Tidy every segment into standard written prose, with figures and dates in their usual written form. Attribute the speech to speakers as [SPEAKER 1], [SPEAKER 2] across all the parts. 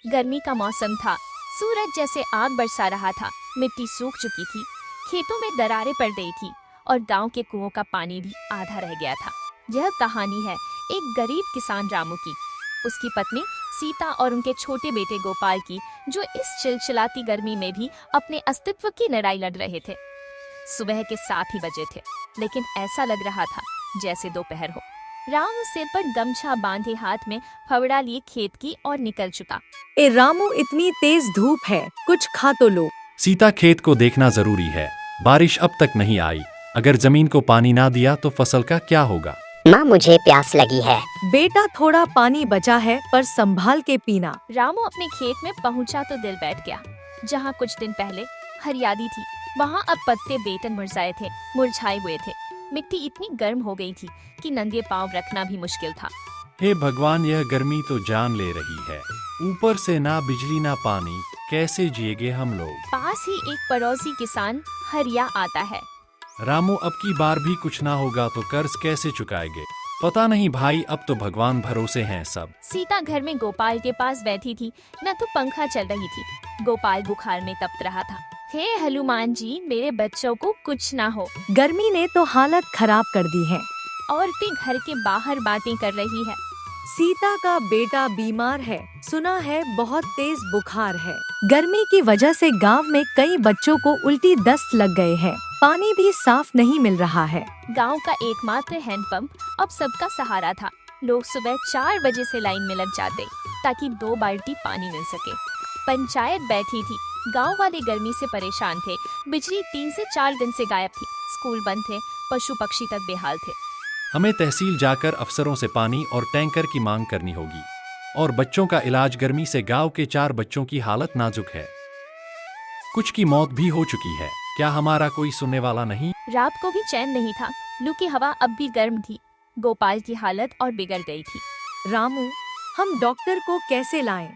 [SPEAKER 1] गर्मी का मौसम था। सूरज जैसे आग बरसा रहा था। मिट्टी सूख चुकी थी, खेतों में दरारें पड़ गई थी और गांव के कुओं का पानी भी आधा रह गया था। यह कहानी है एक गरीब किसान रामू की, उसकी पत्नी सीता और उनके छोटे बेटे गोपाल की, जो इस चिलचिलाती गर्मी में भी अपने अस्तित्व की लड़ाई लड़ रहे थे। सुबह के 7 ही बजे थे, लेकिन ऐसा लग रहा था जैसे दोपहर हो। रामू सिर पर गमछा बांधे हाथ में फावड़ा लिए खेत की ओर निकल चुका।
[SPEAKER 2] ए रामू, इतनी तेज धूप है, कुछ खा तो लो।
[SPEAKER 3] सीता, खेत को देखना जरूरी है। बारिश अब तक नहीं आई। अगर जमीन को पानी ना दिया तो फसल का क्या होगा?
[SPEAKER 4] माँ, मुझे प्यास लगी है।
[SPEAKER 2] बेटा, थोड़ा पानी बचा है, पर संभाल के पीना।
[SPEAKER 1] रामू अपने खेत में पहुंचा तो दिल बैठ गया। जहां कुछ दिन पहले हरियाली थी, वहां अब पत्ते बेटन मुरझाए हुए थे। मिट्टी इतनी गर्म हो गई थी कि नंगे पांव रखना भी मुश्किल था।
[SPEAKER 3] हे भगवान, यह गर्मी तो जान ले रही है। ऊपर से ना बिजली ना पानी, कैसे जिएंगे हम लोग?
[SPEAKER 1] पास ही एक पड़ोसी किसान हरिया आता है।
[SPEAKER 3] रामू, अब की बार भी कुछ ना होगा तो कर्ज कैसे चुकाएंगे? पता नहीं भाई, अब तो भगवान भरोसे हैं सब।
[SPEAKER 1] सीता घर में गोपाल के पास बैठी थी, न तो पंखा चल रही थी। गोपाल बुखार में तप रहा था। हे हनुमान जी, मेरे बच्चों को कुछ ना हो।
[SPEAKER 2] गर्मी ने तो हालत खराब कर दी है।
[SPEAKER 1] औरतें घर के बाहर बातें कर रही है।
[SPEAKER 2] सीता का बेटा बीमार है, सुना है बहुत तेज बुखार है। गर्मी की वजह से गांव में कई बच्चों को उल्टी दस्त लग गए हैं। पानी भी साफ नहीं मिल रहा है।
[SPEAKER 1] गांव का एकमात्र हैंडपंप अब सबका सहारा था। लोग सुबह 4 बजे से लाइन में लग जाते ताकि 2 बाल्टी पानी मिल सके। पंचायत बैठी थी। गांव वाले गर्मी से परेशान थे। बिजली 3 से 4 दिन से गायब थी। स्कूल बंद थे, पशु पक्षी तक बेहाल थे।
[SPEAKER 3] हमें तहसील जाकर अफसरों से पानी और टैंकर की मांग करनी होगी। और बच्चों का इलाज। गर्मी से गांव के 4 बच्चों की हालत नाजुक है। कुछ की मौत भी हो चुकी है। क्या हमारा कोई सुनने वाला नहीं?
[SPEAKER 1] रात को भी चैन नहीं था। लू की हवा अब भी गर्म थी। गोपाल की हालत और बिगड़ गई थी।
[SPEAKER 2] रामू, हम डॉक्टर को कैसे लाएं?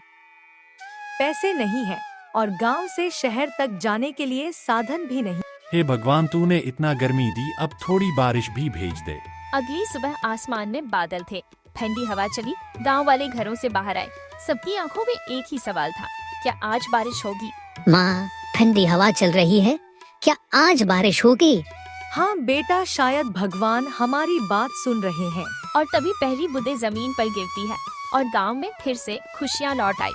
[SPEAKER 2] पैसे नहीं है और गांव से शहर तक जाने के लिए साधन भी नहीं।
[SPEAKER 3] हे भगवान, तूने इतना गर्मी दी, अब थोड़ी बारिश भी भेज दे।
[SPEAKER 1] अगली सुबह आसमान में बादल थे। ठंडी हवा चली। गांव वाले घरों से बाहर आए। सबकी आंखों में एक ही सवाल था, क्या आज बारिश होगी?
[SPEAKER 4] माँ, ठंडी हवा चल रही है, क्या आज बारिश होगी?
[SPEAKER 2] हाँ बेटा, शायद भगवान हमारी बात सुन रहे हैं।
[SPEAKER 1] और तभी पहली बूंदें जमीन पर गिरती है और गांव में फिर से खुशियां लौट आई।